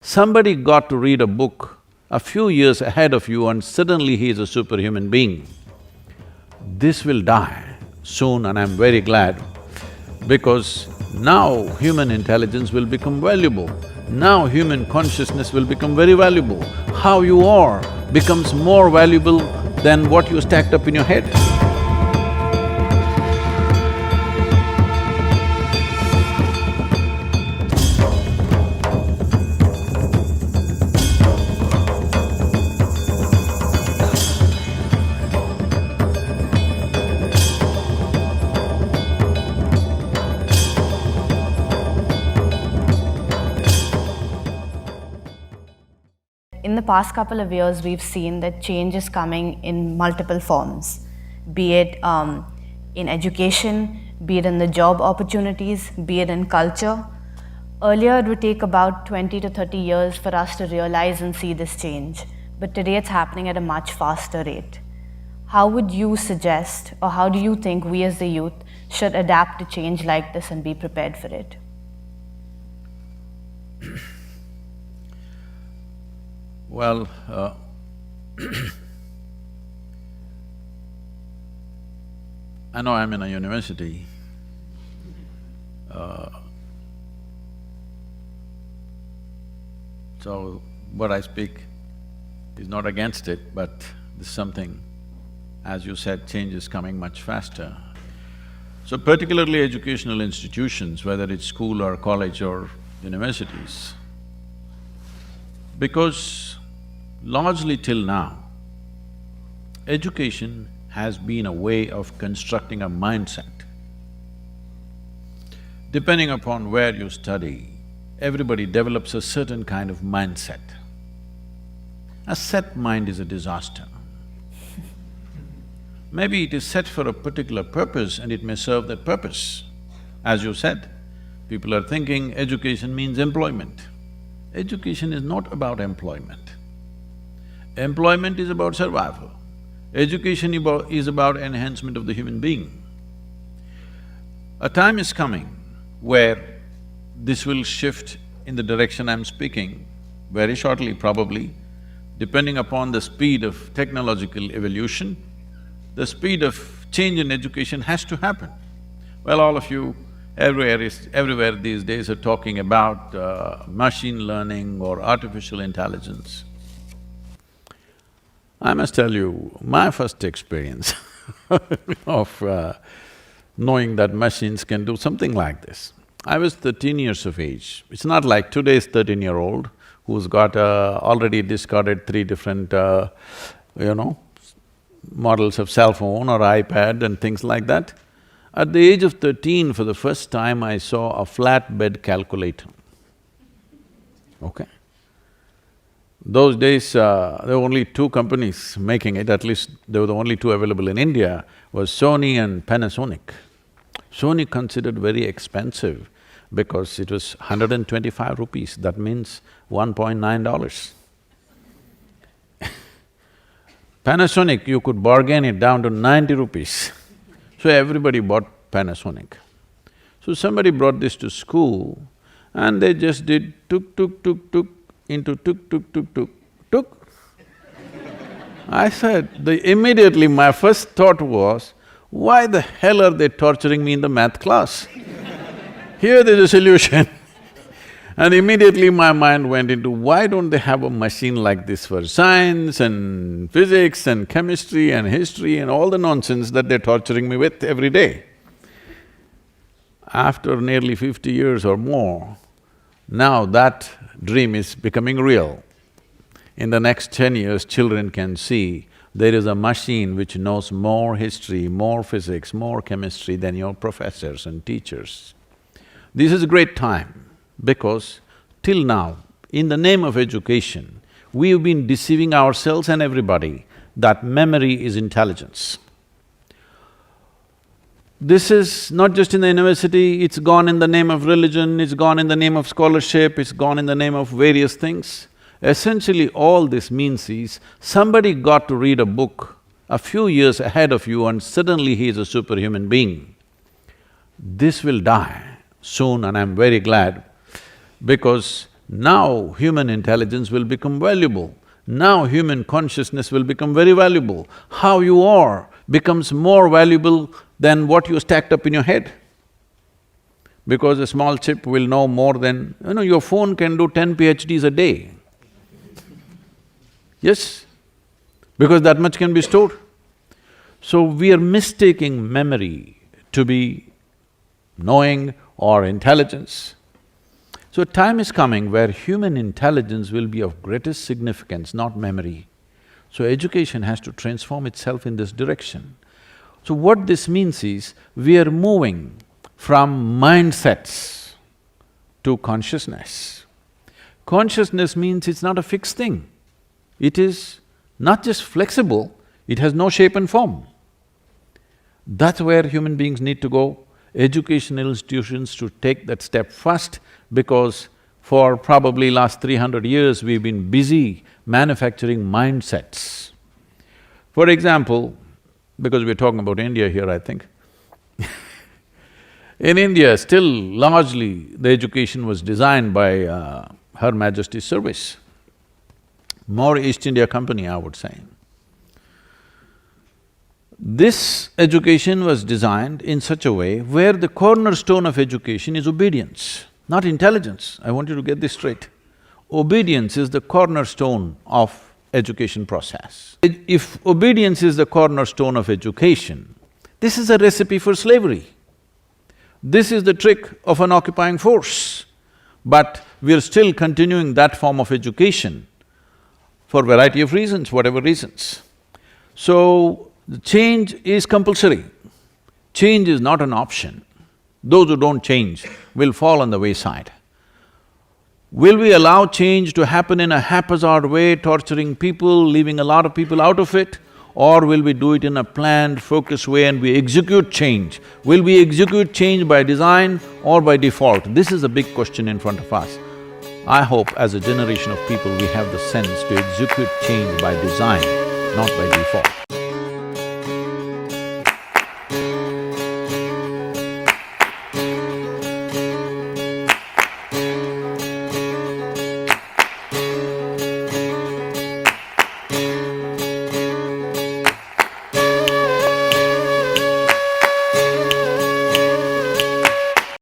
Somebody got to read a book a few years ahead of you and suddenly he is a superhuman being. This will die soon and I'm very glad because now human intelligence will become valuable. Now human consciousness will become very valuable. How you are becomes more valuable than what you stacked up in your head. In the past couple of years, we've seen that change is coming in multiple forms, be it in education, be it in the job opportunities, be it in culture. Earlier, it would take about 20 to 30 years for us to realize and see this change, but today it's happening at a much faster rate. How would you suggest, or how do you think we as the youth should adapt to change like this and be prepared for it? Well, I know I'm in a university. So what I speak is not against it, but this is something, as you said, change is coming much faster. So particularly educational institutions, whether it's school or college or universities, because largely till now, education has been a way of constructing a mindset. Depending upon where you study, everybody develops a certain kind of mindset. A set mind is a disaster. Maybe it is set for a particular purpose and it may serve that purpose. As you said, people are thinking education means employment. Education is not about employment. Employment is about survival. Education is about enhancement of the human being. A time is coming where this will shift in the direction I'm speaking very shortly probably, depending upon the speed of technological evolution, the speed of change in education has to happen. Well, all of you everywhere these days are talking about machine learning or artificial intelligence. I must tell you, my first experience of knowing that machines can do something like this. I was 13 years of age. It's not like today's 13-year-old who's got already discarded three different, models of cell phone or iPad and things like that. At the age of 13, for the first time, I saw a flatbed calculator, okay? Those days, there were only two companies making it, at least they were the only two available in India, was Sony and Panasonic. Sony considered very expensive because it was 125 rupees, that means $1.9. Panasonic, you could bargain it down to 90 rupees. So everybody bought Panasonic. So somebody brought this to school and they just did tuk tuk tuk tuk into tuk tuk tuk tuk tuk. I said, immediately my first thought was, why the hell are they torturing me in the math class? Here there's a solution. And immediately my mind went into, why don't they have a machine like this for science and physics and chemistry and history and all the nonsense that they're torturing me with every day? After nearly 50 years or more, now that dream is becoming real. In the next 10 years, children can see there is a machine which knows more history, more physics, more chemistry than your professors and teachers. This is a great time because till now, in the name of education, we've been deceiving ourselves and everybody that memory is intelligence. This is not just in the university, it's gone in the name of religion, it's gone in the name of scholarship, it's gone in the name of various things. Essentially, all this means is, somebody got to read a book a few years ahead of you and suddenly he is a superhuman being. This will die soon and I'm very glad because Now human intelligence will become valuable. Now human consciousness will become very valuable. How you are becomes more valuable than what you stacked up in your head. Because a small chip will know more than… your phone can do 10 PhDs a day. Yes, because that much can be stored. So we are mistaking memory to be knowing or intelligence. So time is coming where human intelligence will be of greatest significance, not memory. So education has to transform itself in this direction. So what this means is, we are moving from mindsets to consciousness. Consciousness means it's not a fixed thing. It is not just flexible, it has no shape and form. That's where human beings need to go. Educational institutions should take that step first, because for probably last 300 years we've been busy manufacturing mindsets. For example, because we're talking about India here, I think in India, still largely the education was designed by Her Majesty's service, more East India Company, I would say. This education was designed in such a way where the cornerstone of education is obedience, not intelligence. I want you to get this straight. Obedience is the cornerstone of education process. If obedience is the cornerstone of education, this is a recipe for slavery. This is the trick of an occupying force. But we're still continuing that form of education for variety of reasons, whatever reasons. So, the change is compulsory. Change is not an option. Those who don't change will fall on the wayside. Will we allow change to happen in a haphazard way, torturing people, leaving a lot of people out of it? Or will we do it in a planned, focused way and we execute change? Will we execute change by design or by default? This is a big question in front of us. I hope as a generation of people we have the sense to execute change by design, not by default.